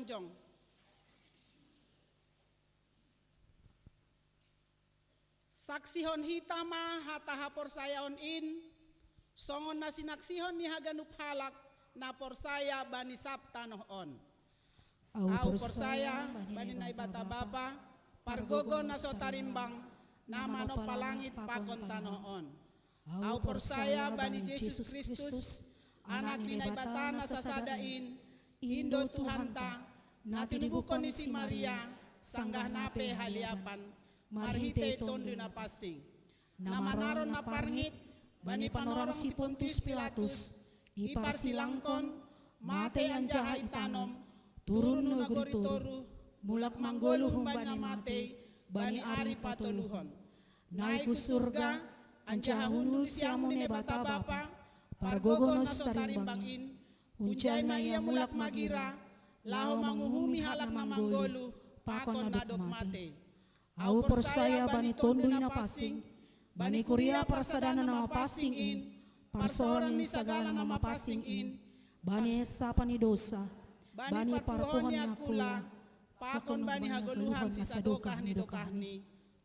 pojong. Saksihon hitama hataha porsayaon in, songon na sinaksihon ni haganup halak na porsaya bani saptanoh on. Au porsaya bani na ibata bapa, pargogo na sotarimbang, nama no palangit pakon tanoh on. Au porsaya bani Yesus Kristus, anak ni na ibata na sasadain, Indo Tuhanta, na tinubukon ni si Maria, sanggah nape haliapan, marhite tondo na pasing. Nama naron na parngit, bani panorong si Pontius Pilatus, ipar silangkon, mate ang jahay tanom, turun no goritoru, mulak manggolo humbani mate, bani ari patoluhon. Naik surga, anja hunul siamu ne bata bapa, pargogo no starimbangin, uncay maya mulak magira, laho manguhumi halak na manggolo, pakon nadop mate. Au porsaya bani tondoy na pasing, bani Korea parsadana na mapasing in, parsoran ni sagala na mapasing in, bani hesa ni dosa, bani parpohon ni akula, pakon bani hagoluhan si sadokah ni.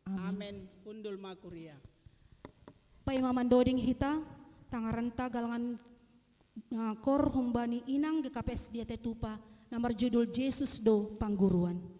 Amen. Hundul makuria. Pai mamandoding hita, tangaranta galangan kor humbani inang GKPS dia tetupa, nomor judul Yesus do pangguruan.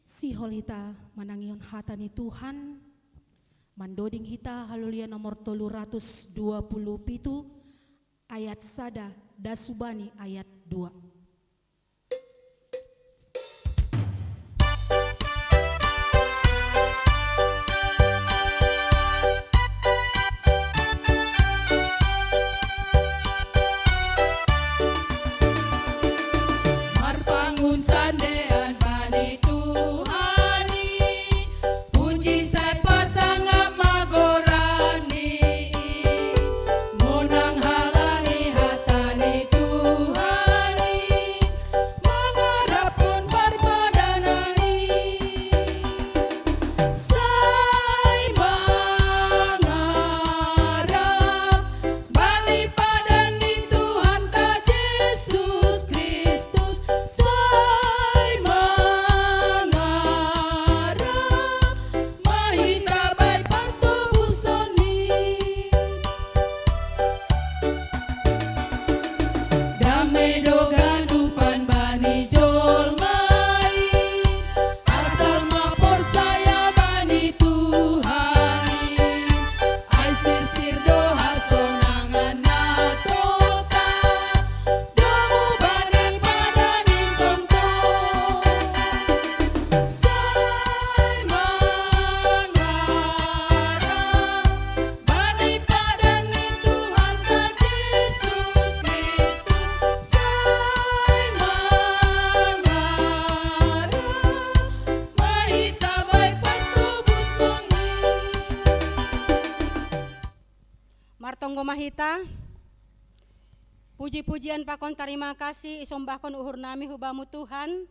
Sihol hita manangion hatani Tuhan, mandoding hita halulia nomor 327 ayat sada dasubani ayat 2. Marpangun sandean bani Tuhani, puji sai pasangap magorani, monang halangi hatani Tuhani, mangarapun barbadanai, sai mangarap bali padani Tuhan ta Yesus Kristus, sai mangarap mahita bay partubusoni, damai doganupan bani jolmai, asal mapor saya bani Tuhani, ai sir doha sonangan na tota, domu bani padanin tongto, sai mangarap bani padanin Tuhan ta Yesus Kristus, sai mangarap mahita bay partubusoni. Martonggo mahita, puji-pujian pakon terima kasih isombahkon uhur nami hubamu Tuhan,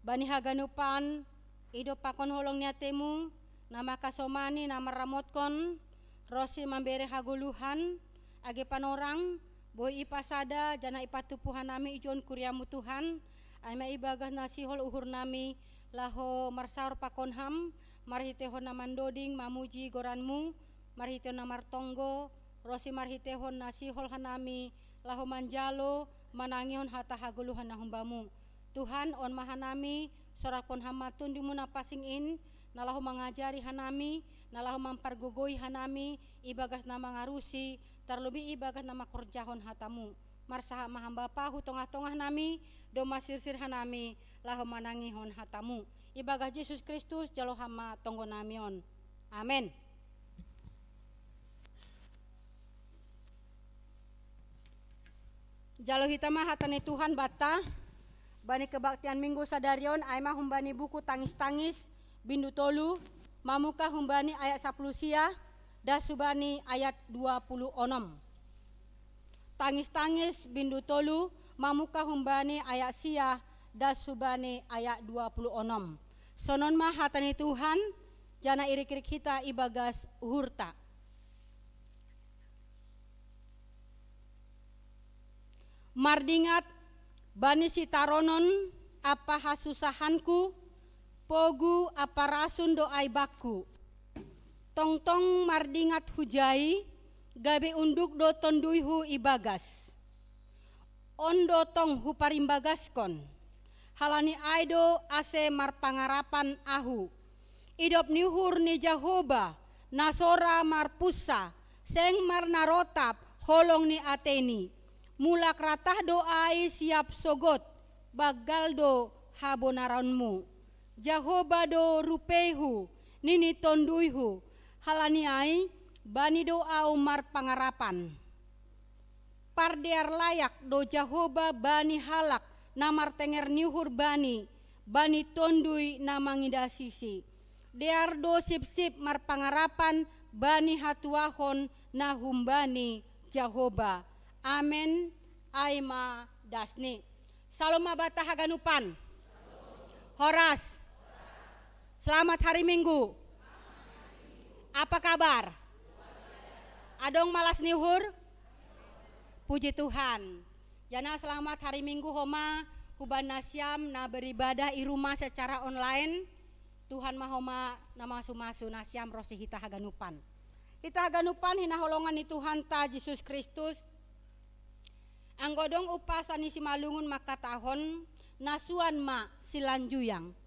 bani haganupan ido pakon holongnya temu, nama kasomani nama ramotkon, rosi mambere haguluhan, age panorang, boy ipasada jana ipatupuhan nami ijon kuryamu Tuhan, aima ibagas nasihol uhur nami, laho marsaur pakon ham, marhitehon namandoding mamuji goranmu, marhitehon namartonggo, rosi marhitehon nasihol hanami, laho manjalo manangihon hata haguluhan nahumbamu. Tuhan on mahanami sorakpon hamatun dimuna pasingin, nalahu mangajari hanami, nalahu mampargugoi hanami, ibagas nama ngarusi, terlebih ibagas nama korjahon hatamu. Marsaha mahamba pahu tongah-tongah nami, do masirsir hanami, lahu manangihon hatamu. Ibagas Yesus Kristus jalo hama tonggo namion. Amin. Jalo hitama hatane Tuhan bata, bani kebaktian minggu sadarion, aima humbani buku tangis-tangis, bindu tolu, mamuka humbani ayat 10 sia, dasubani ayat 26. Tangis-tangis bindu tolu, mamuka humbani ayat sia, dasubani ayat 26. Sonon mah hatane Tuhan, jana irik-irik kita ibagas hurta. Mardingat bani sitaronon apa hasusahanku, pogu apa rasun doai bakku, tong-tong mardingat hujai, gabe unduk do tonduihu ibagas, ondo tong huparimbaгаskon, halani aido ase marpangarapan ahu, idop nihur ni Jahoba, nasora marpusa, seng marnarotap, holong ni ateni, mulak ratah doai siap sogot, bagal do habonaranmu, Jahoba do rupehu, nini tonduihu, halani ai, bani doa umar pangarapan. Pardear layak do Jahoba bani halak, namar tenger nihur bani, bani tondui namangida sisi. Dear do sip-sip mar pangarapan, bani hatuahon nahumbani Jahoba. Amen, aima dasni. Saloma bata haganupan. Horas. Selamat hari Minggu. Apa kabar? Adong malas nihur? Puji Tuhan. Jana selamat hari Minggu homa huban nasyam na beribadah i rumah secara online. Tuhan mahoma nama sumasu nasyam rosi hita haganupan. Hita haganupan hina holongan ni Tuhan ta Yesus Kristus. Anggodong upasan si malungun maka tahon nasuan ma silanjuyang.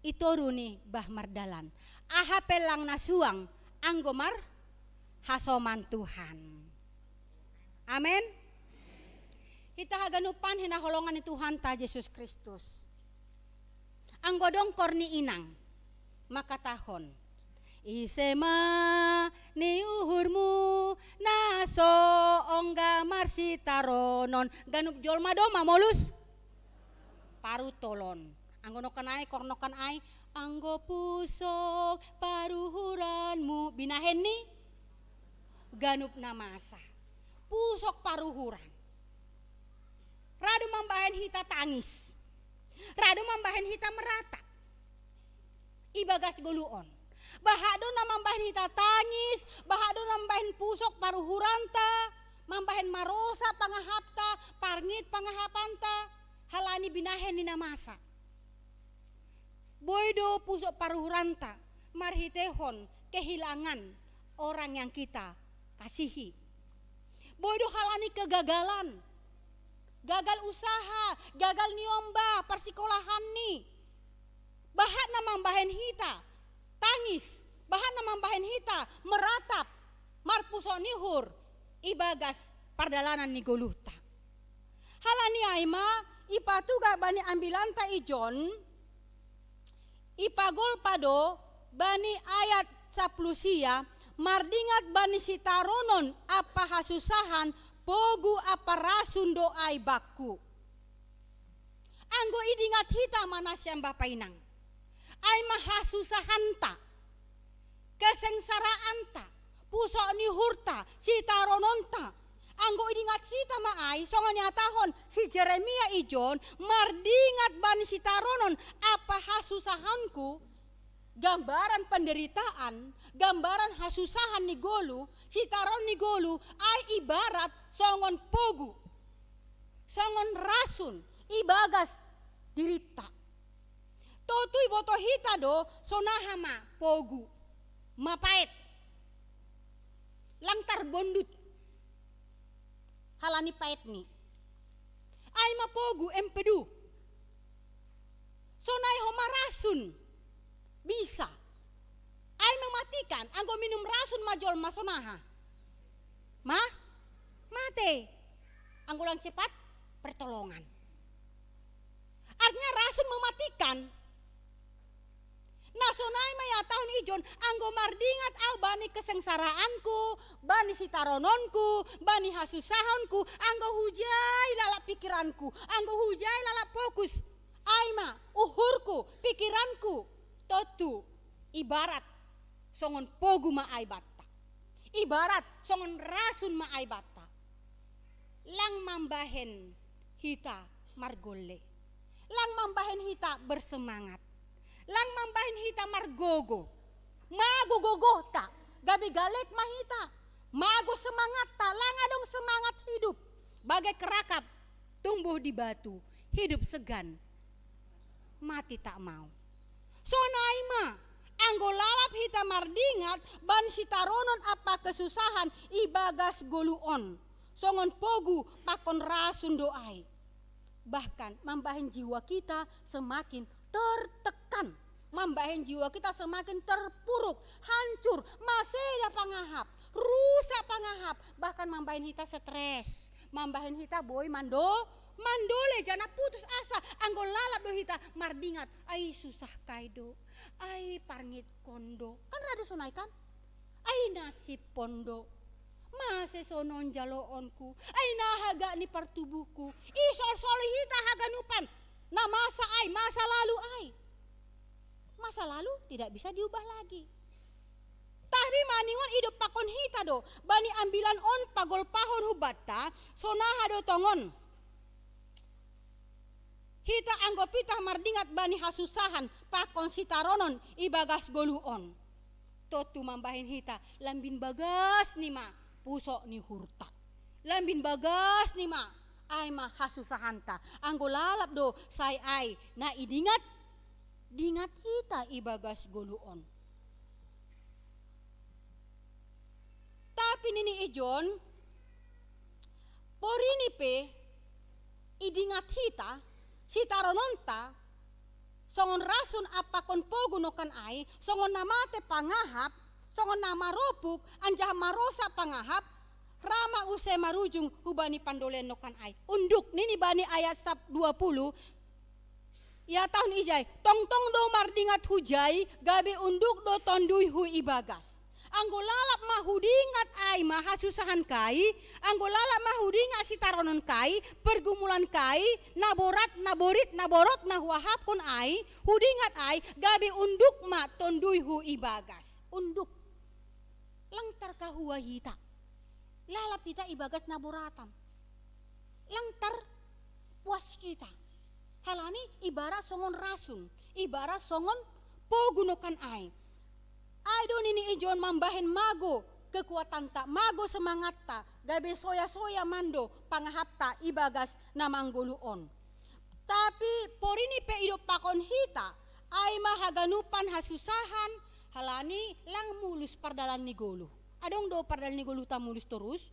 itoruni bah mardalan. Aha pelang nasuang anggomar hasoman Tuhan. Amin. Kita haganupan hinaholongan ni Tuhan ta Yesus Kristus. Anggodong korni inang makatahon. Isema ni uhurmu naso ongga marsitaronon ganup jolma do mamolus paru tolon. Anggono kanai kornokan ai anggo pusok paruhuranmu binahen ni ganup namasa. Pusok paruhuran. Radu mambahen hita tangis. Radu mambahen hita meratap. Ibagas goluon. Bahado na mambahen hita tangis, bahado na mambahen pusok paruhuranta, mambahen marosa pangahapta, parngit pangahapanta, halani binahen ni namasa. Boydo pusok paruhuranta, marhitehon kehilangan orang yang kita kasihi. Boydo halani kegagalan, gagal usaha, gagal niomba, persikolahan ni. Bahat na mambahen hita, tangis, bahan namang bahen hita, meratap, marpuso nihur, ibagas pardalanan ni goluhta. Halani aima, ipatuga bani ambilanta ijon, ipagol pado, bani ayat saplusia, mardingat bani sitaronon, apa hasusahan, pogu apa rasun doai bakku. Anggo idingat hita manasyang bapainang. Ay mahasusahanta, kesengsaraanta, puso ni hurta, si tarononta. Anggo idingat hita maay, songon tahon si Jeremia ijon, mardingat bani si taronon, apa hasusahanku, gambaran penderitaan, gambaran hasusahan ni golu, si taron ni golu, ay ibarat songon pogu, songon rasun, ibagas dirita. Totui boto hita do sonahama pogu mapait langtar bondut halani pait ni ay mapogu empedu sonai homa rasun bisa ay mematikan anggo minum rasun majol masonaha mate anggo lang cepat pertolongan artinya rasun mematikan. Nasonai maya tahun ijon anggo mardingat au bani kesengsaraanku, bani sitarononku, bani hasusahanku, anggo hujai lalap pikiranku, anggo hujai lalap fokus. Aima uhurku, pikiranku, totu ibarat songon pogu ma aibata. Ibarat songon rasun ma aibata. Lang mambahen hita margolle. Lang mambahen hita bersemangat. Lang mambahin hita margogo, magogogo ta, gabi galek mahita, mago semangat ta, lang adong semangat hidup, bagai kerakap tumbuh di batu, hidup segan, mati tak mau. Sonai ma, anggo lalap hita mardingat, ban sitaronon apa kesusahan, ibagas goluon, songon pogu pakon rasun doai. Bahkan mambahin jiwa kita semakin tertekan, mambahin jiwa kita semakin terpuruk, hancur, masih ada pangahap, rusak pangahap, bahkan mambahin kita stres, mambahin kita boy mandole jana putus asa, anggo lalap do hita mardingat, ai susah kaido, ai parngit kondo, kan radu sonai kan, ai nasib pondo, masih sonon jaloonku, ai nahaga ni partubuhku, isol soli hita haganupan. Nah masa lalu masa lalu tidak bisa diubah lagi. Tapi maningon hidup pakon hita do, bani ambilan on pagol pahon hubata, sonaha do tongon. Hita anggo pitah mardingat bani hasusahan, pakon sitaronon ibagas goluon. Totu mambahin hita, lambin bagas nima, pusok ni hurta. Lambin bagas nima, ay mahasusahanta anggo lalap do say ay na idingat hita ibagas goluon. Tapi nini ijon porini pe idingat hita sitarononta songon rasun apakon pogunokan ai, songon namate pangahap, songon nama ropuk, anjah marosa pangahap, rama use marujung hubani pandolen nokan ai. Unduk nini bani ayat 20, ya tahun ijay, tong-tong do mardingat hujai, gabe unduk do tondui hu ibagas. Anggo lalap mahudingat ai mahasusahan kai, anggo lalap mahudingat sitaronon kai, pergumulan kai, naborat, naborit, naborot, nahuahapon ai, hudingat ai, gabe unduk ma tondui hu ibagas. Unduk. Langtar kahua hita. Lalap kita ibagas naboratan. Langtar puas kita. Halani ibarat songon rasun, ibarat songon pogunokan ai. Aido nini ijon mambahen mago kekuatan tak, mago semangat tak, gabe soya-soya mando pangahap tak ibagas namangguluon. Tapi porini pe ido pakon hita, ai mahaganupan hasusahan, halani lang mulus pardalan ni golu. Adong do pardalan ni golu tak mulus terus?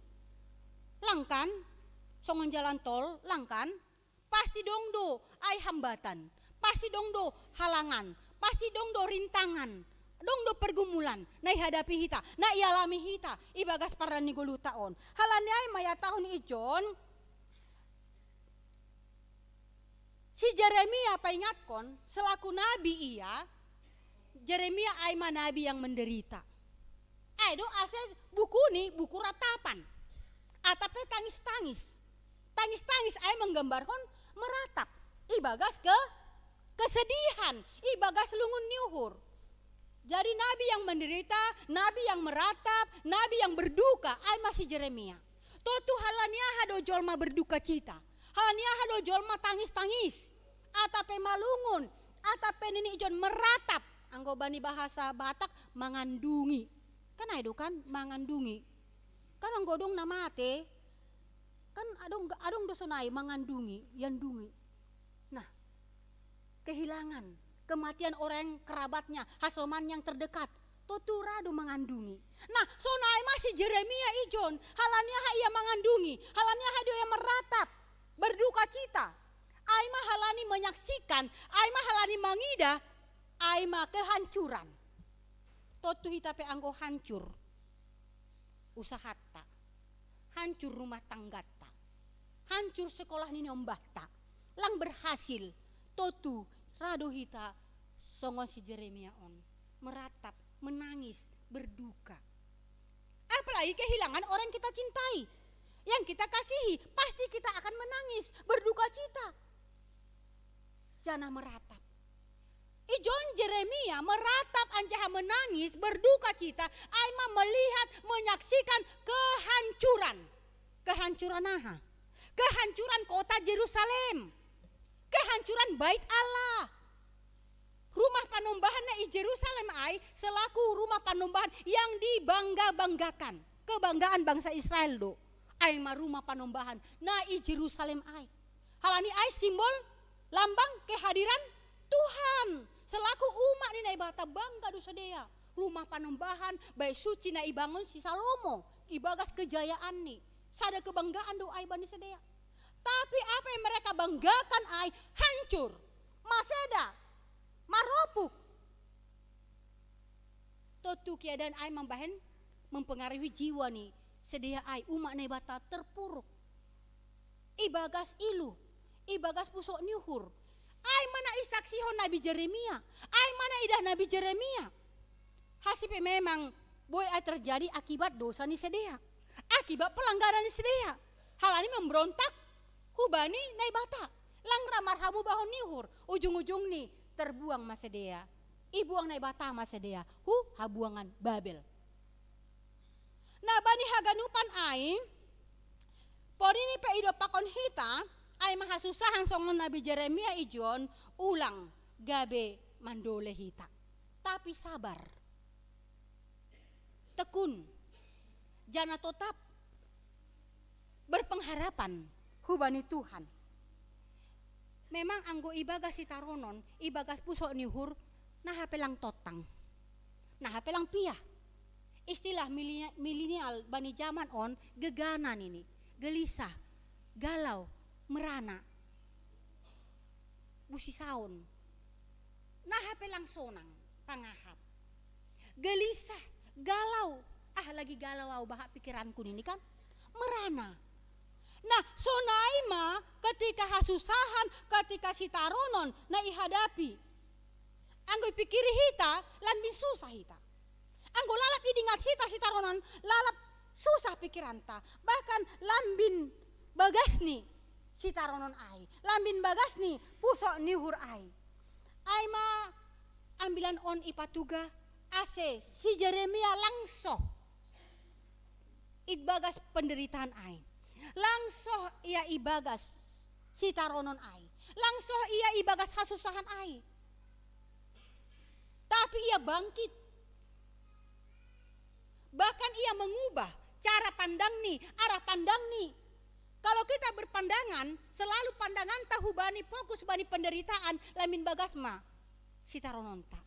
Langkan, songon jalan tol, langkan, pasti dong do ai hambatan, pasti dong do halangan, pasti dong do rintangan. Dong do pergumulan, na hadapi hita, na ialami hita, ibagas pardan ni gulu taon. Halani ay maya tahun ijon, si Jeremia paingatkon, selaku nabi ia, Jeremia ay manabi yang menderita. Ay do ase buku ni, buku ratapan. Atape tangis-tangis. Tangis-tangis ay menggambarkan meratap. Ibagas ke kesedihan, ibagas lungun niuhur. Jadi nabi yang menderita, nabi yang meratap, nabi yang berduka, ay masih Jeremia. Totu halania hado jolma berduka cita, halania hado jolma tangis-tangis, atape malungun, atape nini ijon meratap, anggo bani bahasa Batak mangandungi. Kan itu kan mangandungi. Kan anggo dong namate, kan adong dosonai mangandungi, yandungi. Nah, kehilangan. Kematian orang kerabatnya, hasoman yang terdekat, toturado mengandungi. Nah, sonai masih Jeremia ijon, halania ia mengandungi, halania dia meratap, berduka cita. Aima halani menyaksikan, aima halani mangida, aima kehancuran. Totu hitape anggo hancur usahata, hancur rumah tanggata, hancur sekolah nini ombahta, lang berhasil, totu rado hita songon si Jeremia on meratap, menangis, berduka. Apalagi kehilangan orang kita cintai, yang kita kasihi, pasti kita akan menangis, berduka cita. Jangan meratap. Ijon Jeremia meratap anjaha menangis, berduka cita, aima melihat, menyaksikan kehancuran. Kehancuran aha? Kehancuran kota Yerusalem. Kehancuran bait Allah. Rumah panombahan i Yerusalem ai selaku rumah panombahan yang dibangga-banggakan. Kebanggaan bangsa Israel do. Ai ma rumah panombahan na i Yerusalem ai. Halani ai simbol lambang kehadiran Tuhan. Selaku umat ni na ibata bangga do sadea. Rumah panombahan baik suci na ibangun si Salomo. Ibagas kejayaan ni. Sada kebanggaan do ai bani sadea. Tapi apa yang mereka banggakan ai hancur, maseda, maropuk. Totu keadaan ai membahen mempengaruhi jiwa nih. Sedia ai umat nebata terpuruk. Ibagas ilu, ibagas pusok niuhur. Ai mana isaksihon Nabi Jeremia, ai mana idah Nabi Jeremia. Hasipe memang boy ai terjadi akibat dosa ni sedia, akibat pelanggaran ni sedia. Hal ini memberontak. Hubani naibata lang ramarhamu bahon niuhur ujung-ujung nih terbuang masedea ibuang naibata masedea habuangan Babel. Nah bani haganupan aing porini pe ido pakon hita ai mahasusahan songon Nabi Jeremia ijon ulang gabe mandole hita. Tapi sabar, tekun, jana tetap berpengharapan hubani Tuhan. Memang anggo ibagas sitaronon, ibagas pusok niuhur, nah hapelang totang, nah hapelang piah. Istilah milenial bani zaman on geganan ini, gelisah, galau, merana, busi saun. nah hape langsonang pangahap. Gelisah, galau. Lagi galau bahak pikiranku ini kan. Merana. Nah, sonaima ketika hasusahan, ketika sitaronon na ihadapi. Anggo pikiri hita, lambin susah hita. Anggo lalap idingat hita sitaronon, lalap susah pikiranta. Bahkan lambin bagasni sitaronon ai. Lambin bagasni pusok nihur ai. Ai ma ambilan on ipatuga ase si Jeremia langsung ibagas penderitaan ai. Langsung ia ibagas sitaronon ai. Langsung ia ibagas hasusahan ai. Tapi ia bangkit. Bahkan ia mengubah cara pandang nih, arah pandang nih. Kalau kita berpandangan, selalu pandangan tahu bani fokus bani penderitaan, lamin bagasma sitarononta.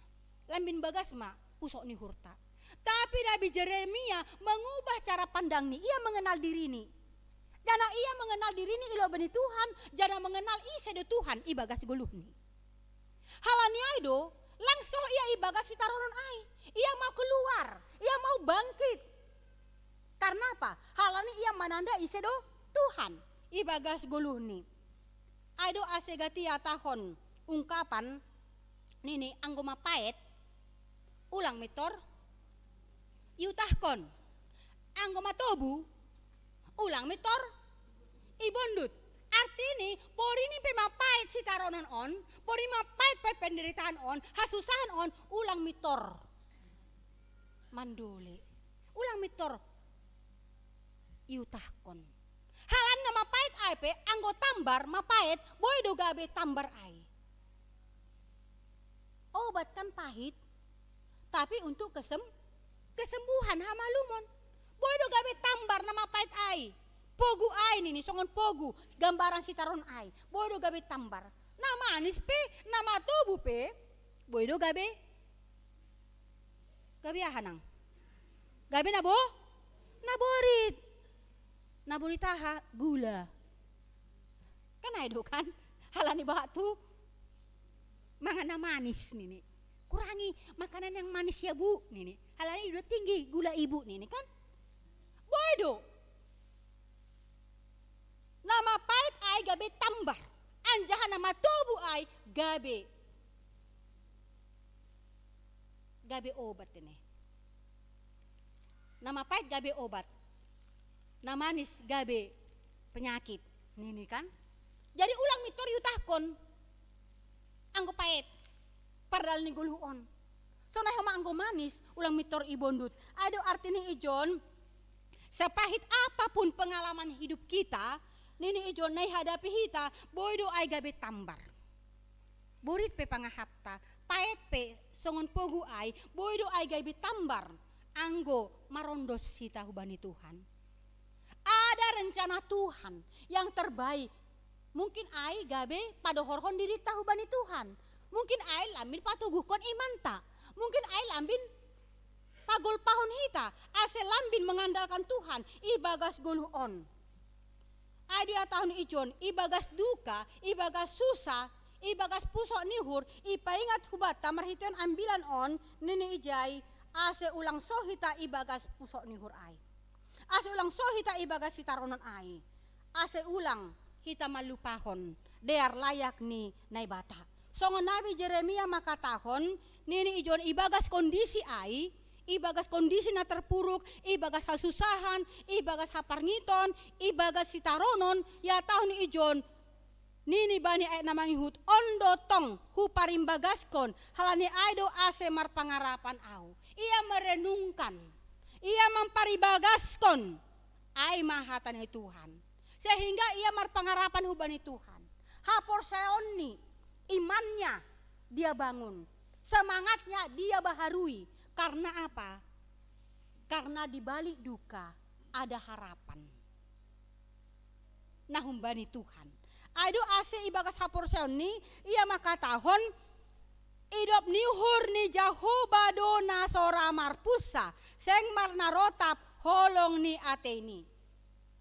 Lamin bagasma pusok ni hurta. Tapi Nabi Jeremia mengubah cara pandang nih, ia mengenal diri nih. Jana ia mengenal diri nih ilo bani Tuhan, jana mengenal isede Tuhan ibagas guluh nih. Halani aido, langsung ia ibagas sitaronon ai. Ia mau keluar, ia mau bangkit. Karena apa? Halani ia mananda isedo Tuhan ibagas guluh nih. Aido asegati tahon ungkapan nini anggo mapait ulang mitor yutahkon anggo matobu ulang mitor ibondut. Artini porini pe mapait sitaronon on, pori mapait pe penderitaan on, hasusahan on, ulang mitor mandole, ulang mitor yutahkon. Halan na mapait ai pe anggo tambar mapait boy do gabe tambar ai. Obat kan pahit, tapi untuk kesembuhan hamalumon. Boy do gabe tambar na mapait ai. Pogu ai nini songon pogu gambaran sitaron ai. Boy do gabe tambar. Nama manis pe, nama tubuh pe. Boy do gabe ahanang. Gabe nabo? Naborit. Naboritaha gula. Kan aido kan? Halani batu mangana manis nini. Kurangi makanan yang manis ya bu nini. Halani udah tinggi gula ibu nini kan? Bodo. Nama pait ai gabe tambar. Anjahan nama tubuh ai gabe. Gabe obat ini. Nama pait gabe obat. Nama manis gabe penyakit. Nini kan? Jadi ulang mitor yutahkon. Anggo pait. Pardal ni guluon. So nah hama anggo manis ulang mitor ibondut. Ado artinya ijon sepahit apapun pengalaman hidup kita, nini ijon nai hadapi hita, boydo ai gabe tambar. Borit pe pangahapta, pait pe songon pogu ai, boydo ai gabe tambar. Anggo marondos sita hubani Tuhan. Ada rencana Tuhan yang terbaik. Mungkin ai gabe padohorhon diri tahu bani Tuhan. Mungkin ai lambin patuguhkon imanta. Mungkin ai lambin pagol pahon hita. Ase lambin mengandalkan Tuhan. Ibagas guluon. Adia tahun ijon. Ibagas duka. Ibagas susah. Ibagas pusok nihur. Ipaingat hubat tamar hituan ambilan on. Nini ijai. Ase ulang sohita ibagas pusok nihur ai. Ase ulang sohita ibagas sitaronon ai. Ase ulang hita malupahon. Dear layak ni naibata. Songon Nabi Jeremia makatahon, nini ijon ibagas kondisi ai, ibagas kondisi na terpuruk, ibagas hasusahan, ibagas haparngiton, ibagas sitaronon, ya tahun ijon, nini bani ay namangihut, ondo tong huparimbagaskan, halani aido ase marpangarapan au. Ia merenungkan, ia memparibagaskan, ay mahatan ni Tuhan. Sehingga ia marpangarapan hubani Tuhan. Hapor seonni, imannya dia bangun, semangatnya dia baharui. Karena apa? Karena di balik duka ada harapan. Nahum bani Tuhan. Ado ase ibagas hapor seonni, ia makatahon idop nihur ni jahobadona sora marpusa, seng marnarotap holong ni ateni.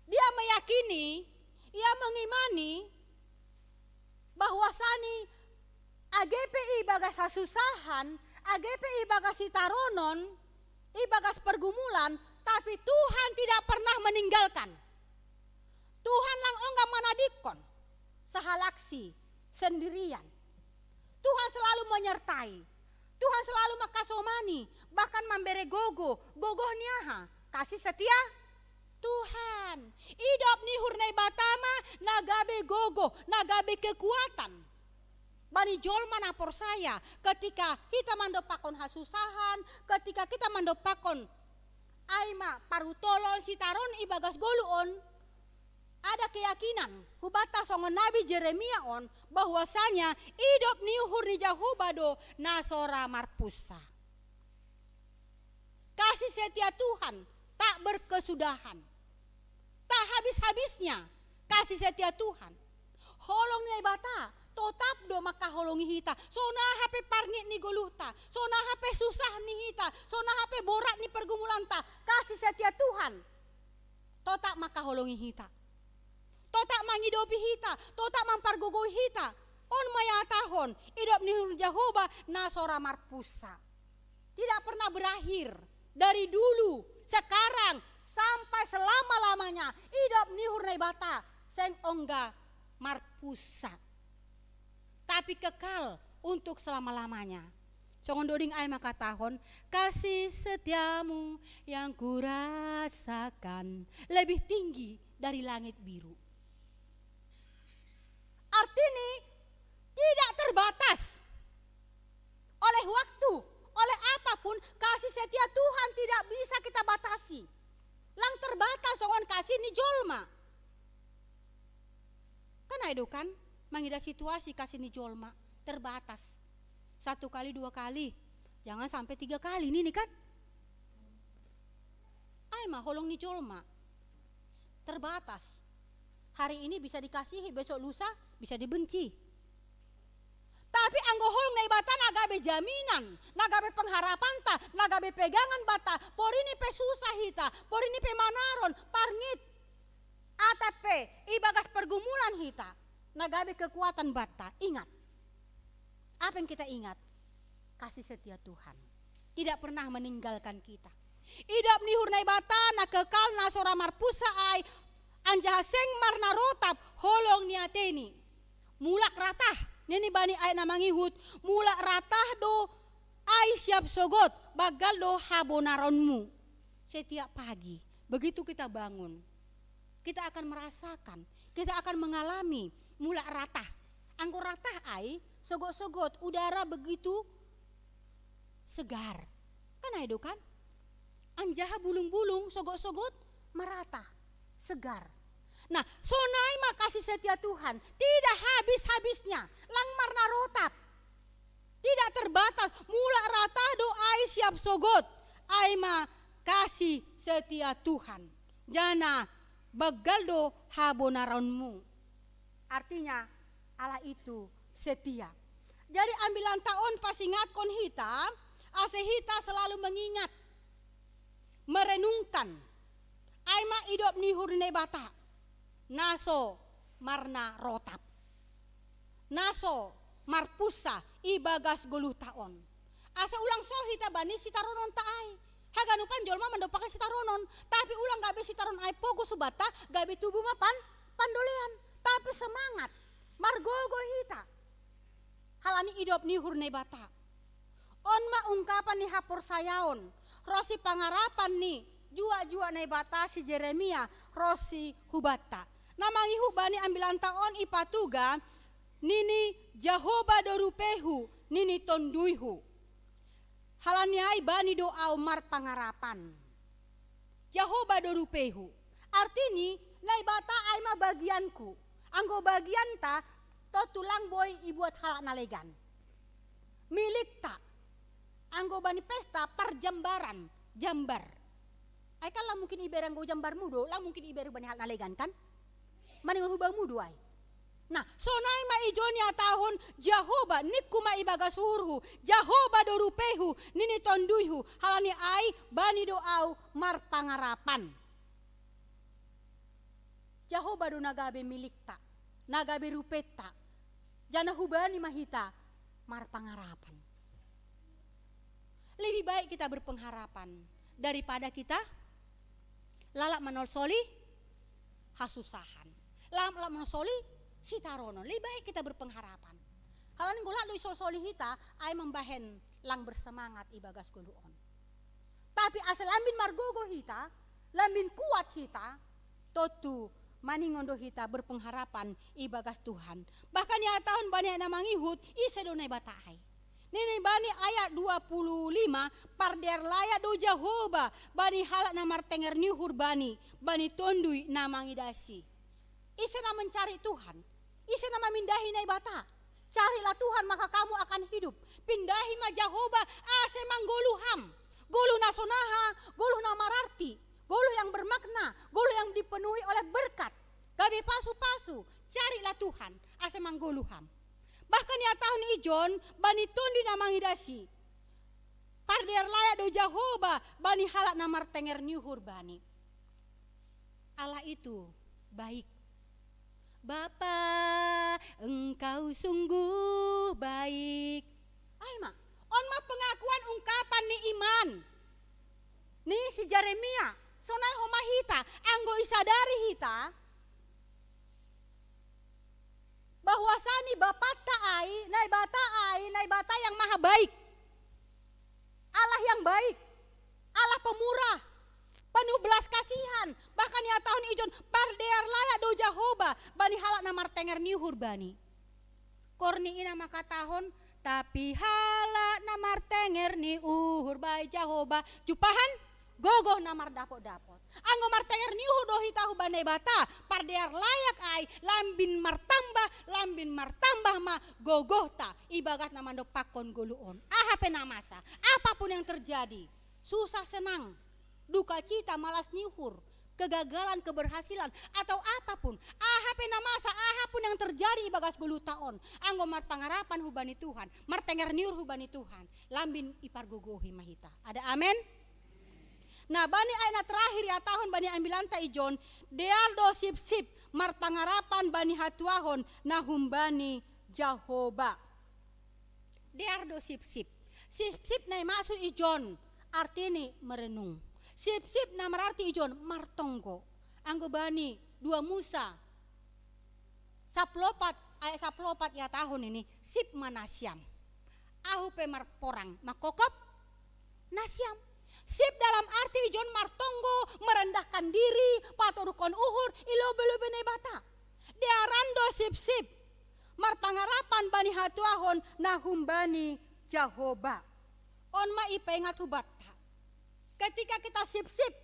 Dia meyakini, ia mengimani bahwasani AGP ibagas hasusahan, AGP ibagas sitaronon, ibagas pergumulan, tapi Tuhan tidak pernah meninggalkan. Tuhan lang onggak manadikon, sahalaksi, sendirian. Tuhan selalu menyertai, Tuhan selalu makasomani, bahkan memberi gogoh niaha, kasih setia Tuhan. Idop ni hurnai batama, nagabe gogoh, nagabe kekuatan. Bani jolma na porsaya, ketika kita mandopakon hasusahan, ketika kita mandopakon aima parutolon sitaron ibagas goluon, ada keyakinan hubata songon Nabi Jeremia on bahwasanya idop niuhur ni Jahobado nasora marpusa. Kasih setia Tuhan tak berkesudahan, tak habis-habisnya kasih setia Tuhan. Holong ni bata totap do maka holongi hita, sona hape parnit ni goluhta, sona hape susah ni hita, sona hape borat ni pergumulan ta, kasih setia Tuhan totap maka holongi hita. Totak mangidopi hita, totak mampargogoi hita. On mayatahon, idop ni Jahova nasora marpusa. Tidak pernah berakhir. Dari dulu, sekarang, sampai selama-lamanya. Idop ni hurnai bata, seng ongga marpusa. Tapi kekal untuk selama-lamanya. Songon doding ay makatahon, kasih setiamu yang kurasakan lebih tinggi dari langit biru. Artinya tidak terbatas oleh waktu, oleh apapun, kasih setia Tuhan tidak bisa kita batasi. Lang terbatas songon kasih ni jolma. Kan itu kan, mangida situasi kasih ni jolma terbatas. 1 kali, 2 kali, jangan sampai 3 kali ini kan. Ay mah holong ni jolma terbatas. Hari ini bisa dikasihi, besok lusa bisa dibenci. Tapi anggoholong na ibata nagabe jaminan, nagabe pengharapan ta, nagabe pegangan bata, porini pe susah hita, porini pe manaron, parngit, atape, ibagas pergumulan hita, nagabe kekuatan bata. Ingat, apa yang kita ingat? Kasih setia Tuhan, tidak pernah meninggalkan kita. Idap ni hurnai bata na kekal na sora marpusa ay, anjahaseng marna rotap holong niateni mulak ratah nini bani ay namangihut mulak ratah do ay siap sogot bagal do habonaronmu. Setiap pagi begitu kita bangun kita akan merasakan, kita akan mengalami mulak ratah. Anggo ratah ay sogot-sogot udara begitu segar kan itu kan, anjaha bulung-bulung sogot-sogot meratah segar. Nah, sonai makasih setia Tuhan tidak habis-habisnya, lang marna rotap, tidak terbatas, mula rata do ai siap sogot, ai ma kasih setia Tuhan, jana bagal do habonaronmu. Artinya Allah itu setia. Jadi ambilan tahun pasingat kon hita, ase hita selalu mengingat, merenungkan. Aima idop ni hurne bata, naso marna rotap, naso marpusa ibagas goluh taon. Asa ulang sohita bani sitaronon taai, haganupan jolma mendopakan sitaronon, tapi ulang gabe sitaron ai pogo subata, gabe tubuh mapan pandolean, tapi semangat, margogo hita. Halani idop ni hurne bata. On ma ungkapan ni hapor sayaon, rosi pangarapan ni jua-jua na ibata si Jeremia rosi hubata. Namangi hubani ambilan taon ipatuga nini Jahova dorupehu nini tonduihu. Halaniai bani do aumar pangarapan. Jahova dorupehu. Artini na ibata aima bagianku. Anggo bagian ta to tulang boy ibuat halak nalegan. Milik ta. Anggo bani pesta parjambaran, jambar. Ay kan lah mungkin iberang go jambar mudo, lah mungkin iberu bani hal nalegan kan? Maningon hubang mudo ay. Nah, sonai ma ijonia tahun Jahova niku ma ibaga suhurhu, Jahova dorupehu nini tonduihu, halani ay bani doau mar pangarapan. Jahova do nagabe milikta, nagabe rupeta. Jana hubani mahita mar pengharapan. Lebih baik kita berpengharapan daripada kita lalak menolosoli hasusahan. Lalak menolosoli sitaronon. Lebih baik kita berpengharapan. Halan gula lu isosoli hita ay membahen lang bersemangat ibagas guluon. Tapi asal lambin margogo hita, lambin kuat hita, totu maningondo hita berpengharapan ibagas Tuhan. Bahkan ya tahun banyak na mangihut isa donay bataay. Nini bani ayat 25 parder layak do Jehovah bani halak na martenger nyuhur bani tondui na mangidasi. Isa na mencari Tuhan, isa na mamindahi na ibata. Carilah Tuhan maka kamu akan hidup. Pindahi ma Jehovah ase manggoluham. Golu nasonaha, golu na mararti, golu yang bermakna, golu yang dipenuhi oleh berkat. Gabe pasu-pasu, carilah Tuhan ase manggoluham. Bahkan ya tahun ijon bani tondi na mangidasi. Parder layak do Jehovah bani halak na martenger nyuhur bani. Allah itu baik. Bapa, engkau sungguh baik. Ay ma, on ma pengakuan ungkapan ni iman. Ni si Jeremia, sonai homa hita, anggo isadari hita. Bahwasani bapata ai, nai bata yang maha baik. Allah yang baik, Allah pemurah, penuh belas kasihan. Bahkan ya tahun ijon pardear layak do Jehovah bani halak na martenger nyuhur bani. Korni ina maka tahun tapi halak na martenger ni uhur bai Jehovah jupahan gogoh na mardapot-dapot. Anggo martenger ni uhur do hitahu bandai bata pardear layak ai lambin martambah ma gogoh ta ibagat na mandok pakon goluon. Ahape namasa apapun yang terjadi susah senang duka cita, malas nyuhur, kegagalan, keberhasilan, atau apapun. Ahape namasa, apapun yang terjadi ibagas gulu taon. Anggo mar pangarapan hubani Tuhan, mar tenger niur hubani Tuhan. Lambin ipar gogohi mahita. Ada amin? Nah bani aina terakhir ya tahun bani ambilanta ijon, dealdo sip-sip, mar pangarapan bani hatuahon, nahum bani Jehovah. Dealdo sip-sip. Sip-sip na masuk ijon, artini merenung. Sip-sip na mararti ijon martonggo. Anggo bani 2 Musa. Saplopat ayat saplopat ya tahun ini sip manasyam. Ahu pe marporang makokop nasyam. Sip dalam arti ijon martonggo merendahkan diri paturukon uhur ilobe-lobe bata. Diarando sip-sip mar pangarapan bani hatuahon nahum bani Jehovah. On ma ipengat hubata. Ketika kita sip-sip,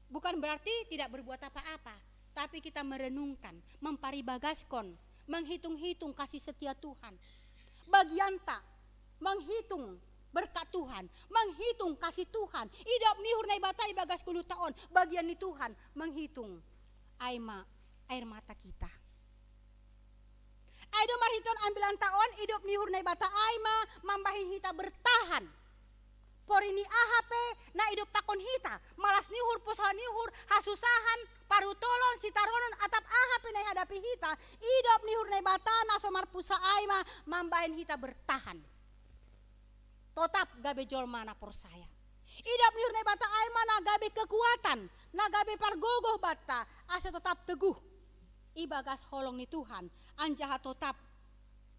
bukan berarti tidak berbuat apa-apa, tapi kita merenungkan, memparibagaskan, menghitung-hitung kasih setia Tuhan. Bagian tak, menghitung berkat Tuhan, menghitung kasih Tuhan. Idap nihur nai batai bagas 10 tahun, bagian ni Tuhan, menghitung air mata kita. Aido marhiton ambilan tahun, hidup nihur nai bata aima, mambahin kita bertahan. Porini ahape na hidup pakon hita malas nihur posahan nihur hasusahan parutolon sitaronon atap ahape na hadapi hita hidup nihur na bata na somar pusa aima mambahin hita bertahan totap gabe jolma na porsaya hidup nihur na bata aima na gabe kekuatan na gabe pargogoh bata asa tetap teguh ibagas holong ni Tuhan anjaha totap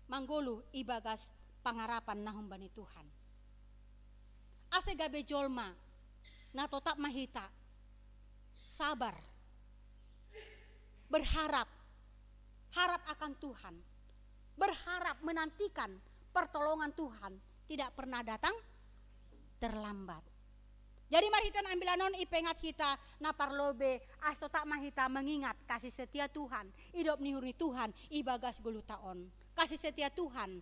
manggolu ibagas pangarapan nahum bani Tuhan. Ase gabe jolma na totap mahita sabar berharap akan Tuhan berharap menantikan pertolongan Tuhan tidak pernah datang terlambat. Jadi mari kita ambilanon ipengat kita na parlobe as totap mahita mengingat kasih setia Tuhan hidup nihuri Tuhan ibagas gulu taon kasih setia Tuhan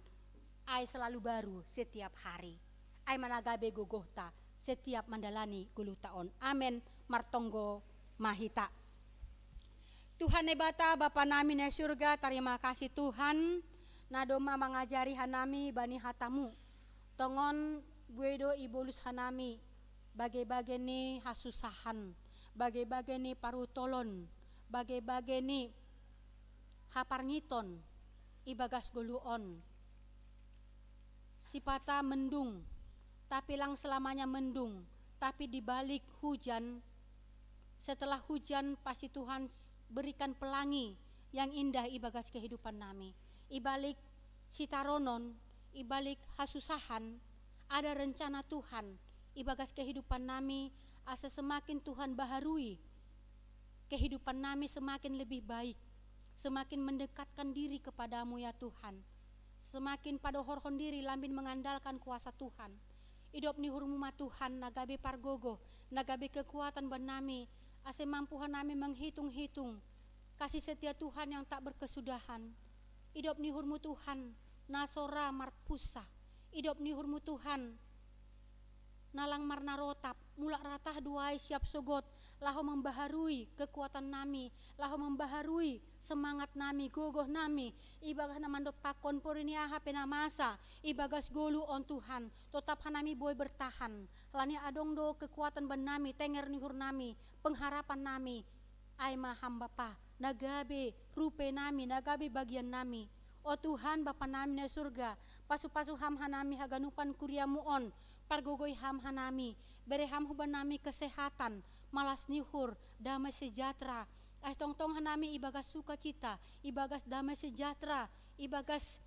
ai selalu baru setiap hari. Ay managabe gogohta setiap mandalani gulu taon. Amen. Martonggo mahita. Tuhan nebata Bapa nami na surga, terima kasih Tuhan. Nadoma mengajari hanami bani hatamu. Tongon buedo ibolus hanami. Bagai-bagai ni hasusahan. Bagai-bagai ni parutolon. Bagai-bagai ni haparngiton. Ibagas guluon. sipata mendung, tapi lang selamanya mendung. Tapi di balik hujan, setelah hujan pasti Tuhan berikan pelangi yang indah ibagas kehidupan nami. Ibalik sitaronon, ibalik hasusahan, ada rencana Tuhan ibagas kehidupan nami. Asa semakin Tuhan baharui kehidupan nami semakin lebih baik, semakin mendekatkan diri kepadamu ya Tuhan, semakin padohorhon diri lambin mengandalkan kuasa Tuhan. Idop ni hurmuma Tuhan nagabe pargogo, nagabe kekuatan ban nami, ase mampuhan nami menghitung-hitung kasih setia Tuhan yang tak berkesudahan. Idop ni hurmu Tuhan nasora marpusa, idop ni hurmu Tuhan nalang marna rotap, mulak ratah duai siap sogot, laho membaharui kekuatan nami, laho membaharui semangat nami, gogoh nami, ibagas namando pakon porini aha penamasa, ibagas golu on Tuhan, tetap hanami boy bertahan, lani adong do kekuatan ban nami, tenger nihur nami, pengharapan nami, ay maham Bapa, nagabe rupe nami, nagabe bagian nami. O Tuhan Bapa nami na surga, pasu-pasu ham hanami haganupan kuriamu on, pargogoy ham hanami, bere ham huban nami kesehatan, malas nihur, damai sejahtera, ay tong-tong hanami ibagas sukacita, ibagas damai sejahtera, ibagas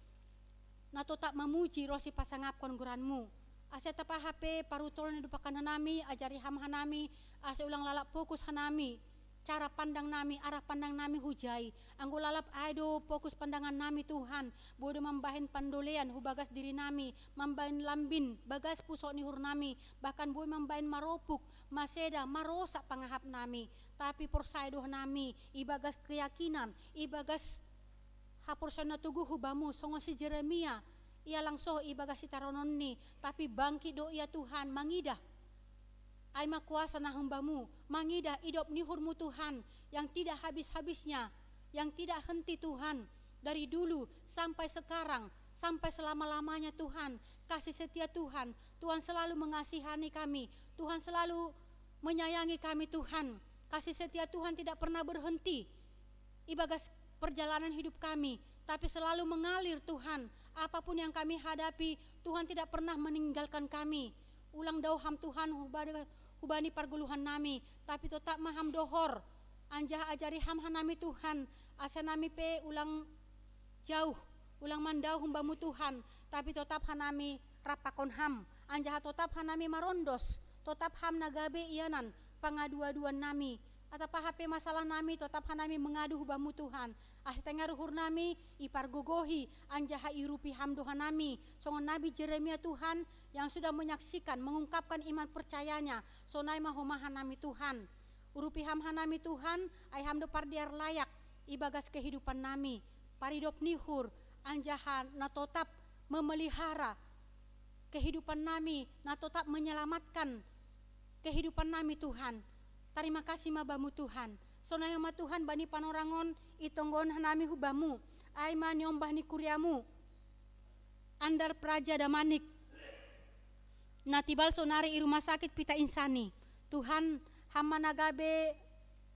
natotak mamuji rosi pasangap konguranmu. Ase tapa HP parutol na dupakan hanami, ajari ham hanami, ase ulang lalap fokus hanami, cara pandang nami, arah pandang nami hujai. Anggo lalap aido fokus pandangan nami Tuhan. Bodo mambahin pandolean hubagas diri nami, mambahin lambin, bagas pusok nihur nami, bahkan boy mambahin maropuk, maseda, marosak pangahap nami. Tapi porsaido nami, ibagas keyakinan, ibagas hapursan na tugu hubamu, songo si Jeremia, ia langso ibagas si taronon ni, tapi bangkit do ia Tuhan, mangidah. Ay makuasa na hambamu, mangidah idop nihurmu Tuhan, yang tidak habis-habisnya, yang tidak henti Tuhan, dari dulu sampai sekarang, sampai selama-lamanya Tuhan, kasih setia Tuhan, Tuhan selalu mengasihani kami, Tuhan selalu menyayangi kami Tuhan, kasih setia Tuhan tidak pernah berhenti, ibagas perjalanan hidup kami, tapi selalu mengalir Tuhan, apapun yang kami hadapi, Tuhan tidak pernah meninggalkan kami. Ulang dauham Tuhan hubani parguluhan nami, tapi tetap maham dohor, anjah ajari ham hanami Tuhan, asa nami pe ulang jauh, ulang mandau humbamu Tuhan, tapi tetap hanami rapakon ham, anjah tetap hanami marondos, tetap ham nagabe ianan, pangadu-aduan nami, atau HP masalah nami, tetap hanami mengadu hubamu Tuhan, asetengah ruhur nami, ipargogohi, anjah irupi ham dohan nami, songon Nabi Jeremia Tuhan, yang sudah menyaksikan, mengungkapkan iman percayanya, sonai mahomahan nami Tuhan, urupi ham hanami Tuhan, ay ham do pardiar layak, ibagas kehidupan nami, paridop nihur, anjahan na tetap memelihara kehidupan nami, na tetap menyelamatkan kehidupan nami Tuhan. Terima kasih mabamu Tuhan. Sonai ma Tuhan bani panorangon itonggon hanami hubamu, ay manyombah ni kuriamu, andar praja damanik, natibal sonari i rumah sakit pita insani. Tuhan hama nagabe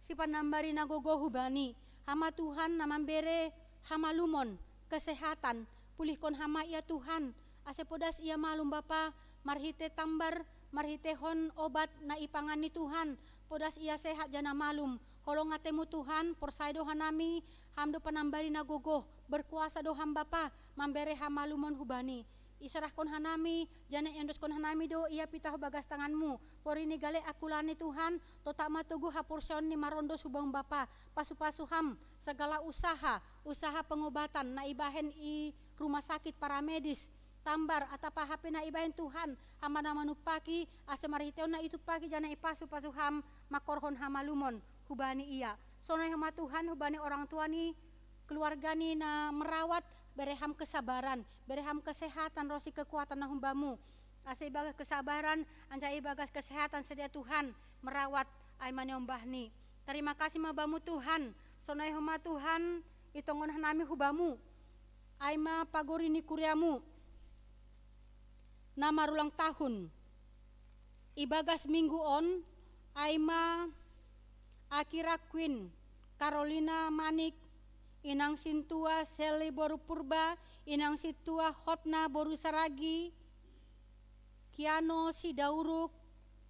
si panambari nagogo hubani, hama Tuhan namambere hama lumon kesehatan, pulihkon hama ia Tuhan, ase podas ia malum Bapa, marhite tambar, marhite hon obat na ipangani Tuhan, podas ia sehat jana malum, holong atemu Tuhan, porsai dohan nami, hamdo panambari nagogo, berkuasa doham Bapa, mambere hama lumon hubani. Isarahkon hanami, jana endoskon hanami do ia pitah bagas tanganmu, porini gale akulani Tuhan, totak matugu hapursion ni marondos hubang Bapa, pasu-pasu ham, segala usaha pengobatan, na ibahen i rumah sakit paramedis, tambar atapa HP na ibahen Tuhan, hama na manupaki, asa marhiteo na itu pagi jana ipasu-pasu ham, makorhon hama lumon, hubani ia. Sonai hama Tuhan, hubani orang tua ni, keluarga ni na merawat, bereham kesabaran, bereham kesehatan, rosi kekuatan na humbamu. Asa ibagas kesabaran, anjay ibagas kesehatan sedia Tuhan, merawat ay manyombah ni. Terima kasih mabamu Tuhan, sonai hama Tuhan, itongon hanami hubamu, ay ma pagori ni kuriamu, na marulang tahun, ibagas minggu on, ay ma Akira Queen, Carolina Manik, inang sintua seli boru purba, inang situa hotna boru saragi, Kiano si Dauruk,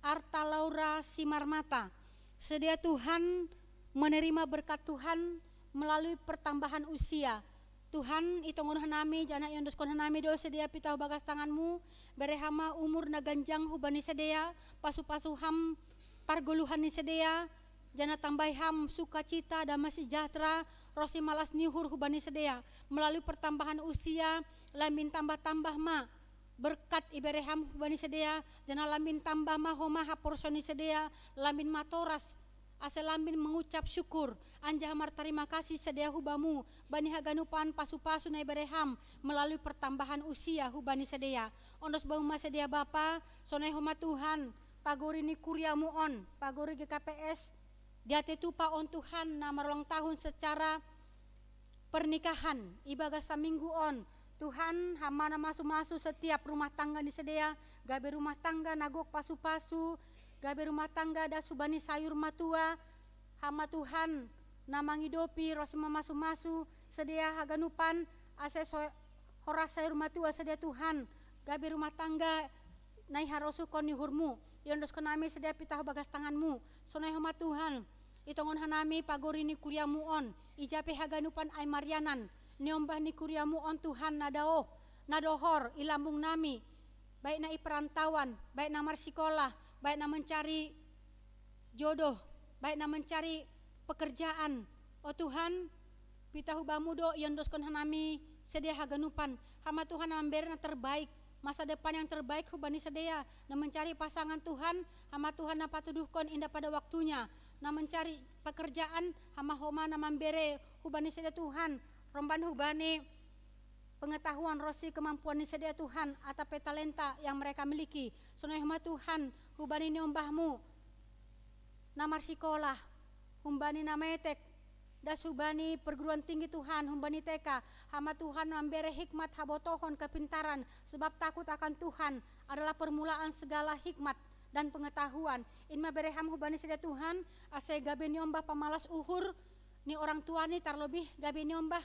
Arta Laura si Marmata. Sedia Tuhan menerima berkat Tuhan melalui pertambahan usia. Tuhan itongon hanami jana yondos kon hanami do sedia pitau bagas tanganmu berehama umur naganjang hubani sedia pasu-pasu ham pargoluhan ni sedia jana tambai ham sukacita damai sejahtera rosi malas nihur hubani sedia melalui pertambahan usia lamin tambah-tambah ma berkat ibereham hubani sedia jana lamin tambah ma homa haporsoni sedia lamin matoras aselamin mengucap syukur anjah hamar terima kasih sedia hubamu bani haganupan pasu-pasu na ibereham melalui pertambahan usia hubani sedia ondos bau ma sedia bapa sonai homa Tuhan pagori ni kuriamu on pagori GKPS dia tetupa on Tuhan na marlang tahun secara pernikahan ibaga saminggu on Tuhan hamana masu-masu setiap rumah tangga di sedia gabe rumah tangga nagok pasu-pasu gabe rumah tangga da subani sayur matua hama Tuhan namang hidopi rosma masu-masu sedia haganupan ase horas sayur matua sedia Tuhan gabe rumah tangga nai harosu koni hurmu yondos konami sedia pitah bagas tanganmu sonai hama Tuhan itongon hanami pagori ni kuriamu on ijape haganupan ay Marianan niombah ni kuriamu on Tuhan nadohor ilambung nami baik na iperantauan baik na sekolah baik na mencari jodoh, baik na mencari pekerjaan. Oh Tuhan, pitahu bamudo yondos kon hanami sedia haganupan. Hama Tuhan ambere na terbaik, masa depan yang terbaik hubani sedia. Na mencari pasangan Tuhan, hama Tuhan na patuduhkon indah pada waktunya. Na mencari pekerjaan, hama homa na mambere hubani sedia Tuhan. Romban hubani pengetahuan rosi kemampuan ni sedia Tuhan atape talenta yang mereka miliki. Sonai hama Tuhan hubani niombahmu namar sekolah humbani nametek das hubani perguruan tinggi Tuhan humbani TK hama Tuhan memberi hikmat habotohon kepintaran sebab takut akan Tuhan adalah permulaan segala hikmat dan pengetahuan inma bereham hubani sedia Tuhan ase gabe niombah pamalas uhur ni orang tua ni terlebih gabe niombah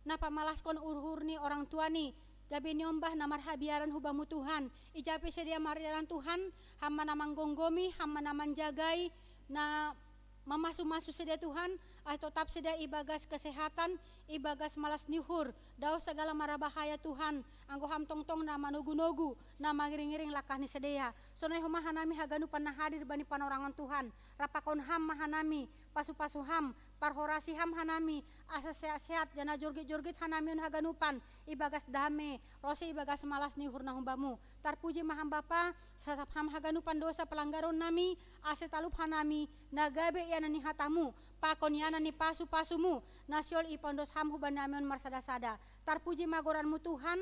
na pamalas kon uhur ni orang tua ni gabi nyombah namar habiaran hubamu Tuhan ijapi sedia mariaran Tuhan hama namang gonggomi hama namang jagai na mamasu-masu sedia Tuhan tetap sedia ibagas kesehatan ibagas malas nihur dau segala mara bahaya Tuhan anggo ham tong-tong na manugu-nugu na mangiring-iring lakah ni sedia sonai homa hanami haganu panah hadir bani panorangan Tuhan rapakon ham mahanami pasu-pasu ham parhorasi ham hanami asa sehat-sehat jana jorgit-jorgit hanami on haganupan ibagas dame rosi ibagas malas nihur na humbamu tarpuji maham Bapa sasap ham haganupan dosa pelanggaron nami ase talup hanami nagabe yana ni hatamu pakon yana ni pasu-pasumu nasiol ipondos ham huban namion marsada-sada tarpuji magoranmu Tuhan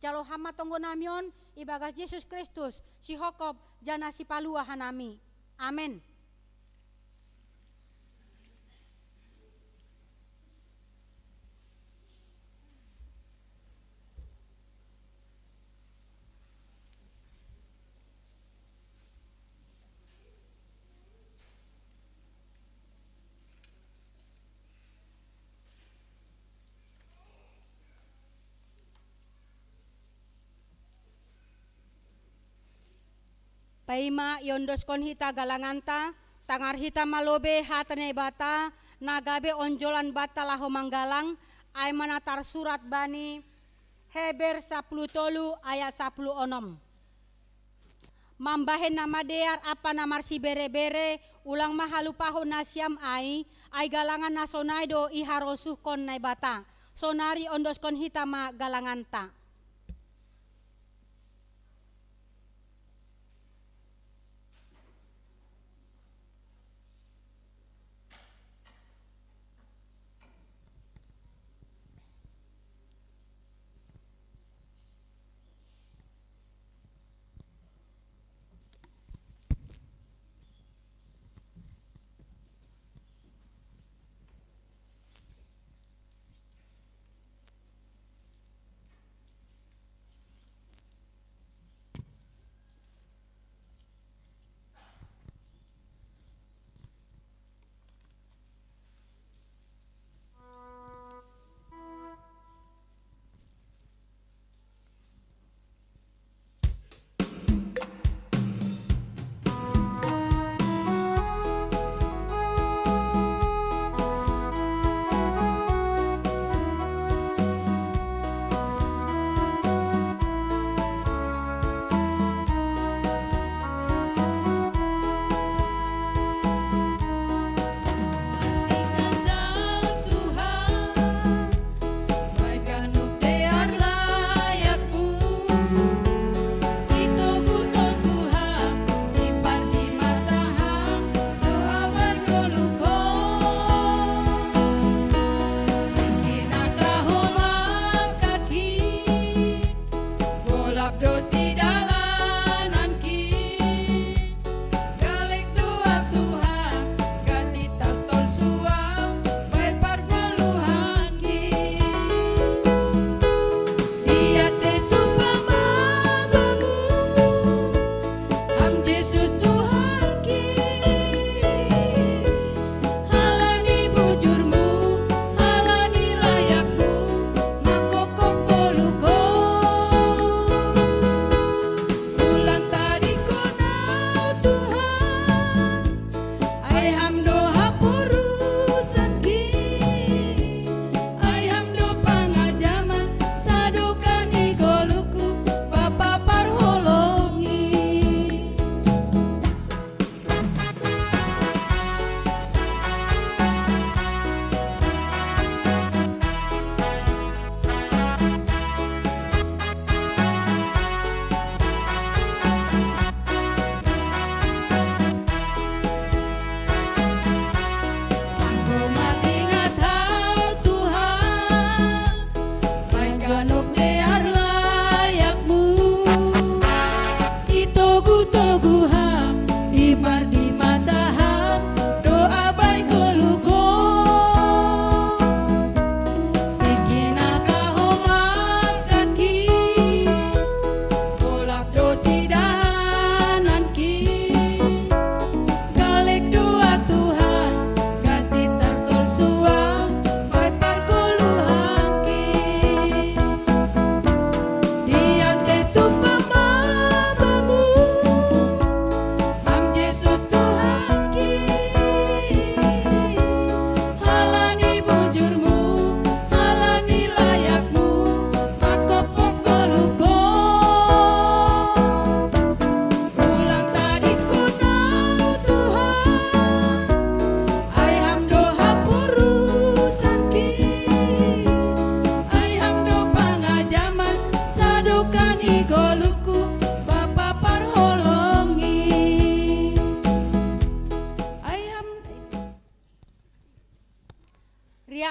jalo hama tonggo namion ibagas Yesus Kristus si hokop jana si palua hanami amin. Paima yondos kon hita galanganta tangar hita malobe hatane bata nagabe onjolan bata laho manggalang ay manatar surat bani Heber 10 tolu ayat 10 onom mambahen nama dear apa namar si bere-bere ulang mahalupahon nasyam ay galangan nasonay do iharosuh kon nay bata sonari ondos kon hita ma galanganta.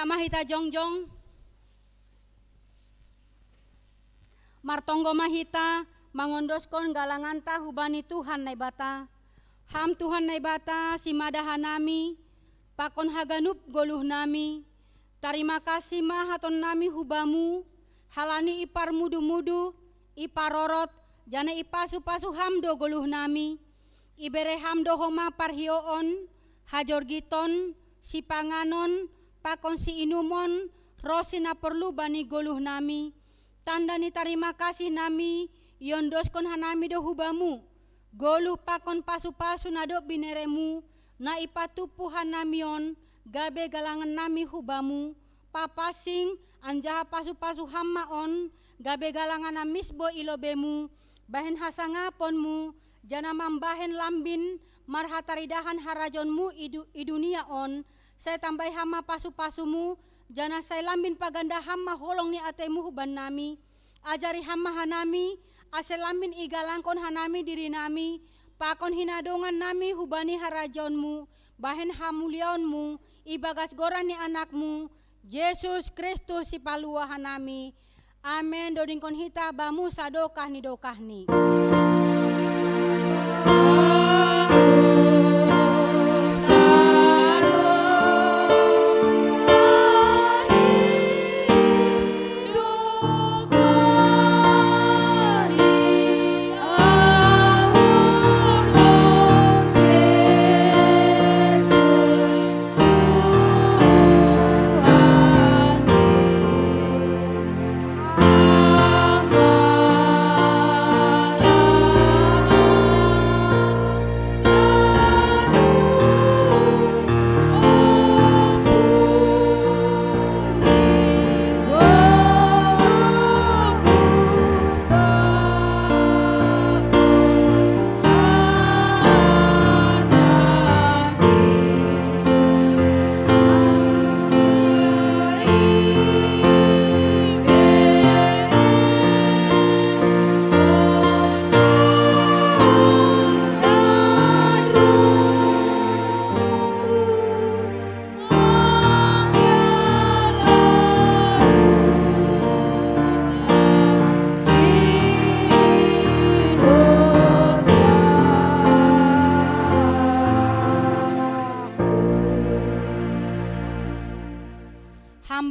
Ida mahita jongjong. Martonggo mahita mangondoskan galangan ta hubani Tuhan nai bata. Ham Tuhan nai bata si madahanami pakon haganup goluh nami. Terima kasih mahaton nami hubamu halani ipar mudu-mudu iparorot jana ipasu-pasu hamdo goluh nami. Ibere hamdo homa parhioon hajor giton si panganon pakon si inumon rosi na perlu bani goluh nami. Tanda ni terima kasih nami yondoskon hanami do hubamu goluh pakon pasu-pasu nado bineremu na ipatupu hanamion gabe galangan nami hubamu papasing anjaha pasu-pasu hammaon gabe galangan amisbo ilobemu bahen hasangaponmu jana mambahen lambin marhataridahan harajonmu idunia on saya tambah hama pasu-pasumu jana saya lambin paganda hama holong ni atemu huban nami ajari hama hanami ase lambin igalangkon hanami diri nami pakon hinadongan nami hubani harajonmu bahen hamulionmu ibagas gorani anakmu Yesus Kristus si palua hanami amen dodingkon hita bamu sadokah ni dokah ni.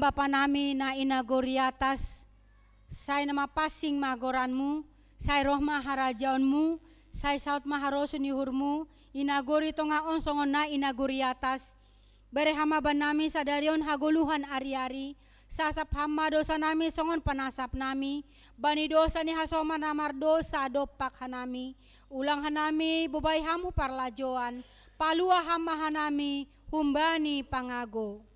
Bapa nami na inagori atas, say nama pasing magoranmu, say roh maharajaonmu, say saut maharosun yuhurmu, inagori tonga on songon na inagori atas, bere hama banami sadarion haguluhan ari-ari, sasap hama dosa nami songon panasap nami, bani dosa ni hasoma namar dosa dopak hanami, ulang hanami bubay hamu parlajoan, palua hama hanami, humbani pangago.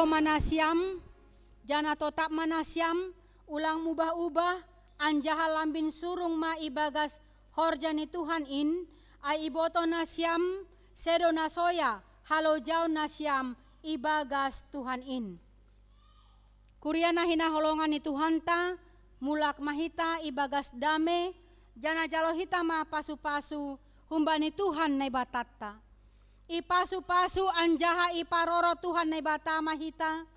Manasiam, jana totap manasiam, ulang mubah-ubah, anjaha lambin surung ma ibagas horjani Tuhan in, ai iboto nasiam, sedo nasoya, halo jau nasiam, ibagas Tuhan in. Kuriana hina holongan ni Tuhan ta, mulak mahita ibagas dame, jana jalo hita ma pasu-pasu, humbani Tuhan nai batatta. Ipasu-pasu anjaha iparoro Tuhan nai batama hita,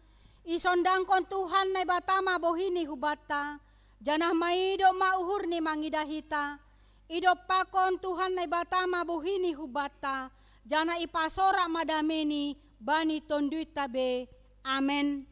isondangkon Tuhan nai batama bohini hubata, janah maido mauhur ni mangida hita, ido pakon Tuhan nai batama bohini hubata, jana ipasora madameni bani tonduit tabe, amen.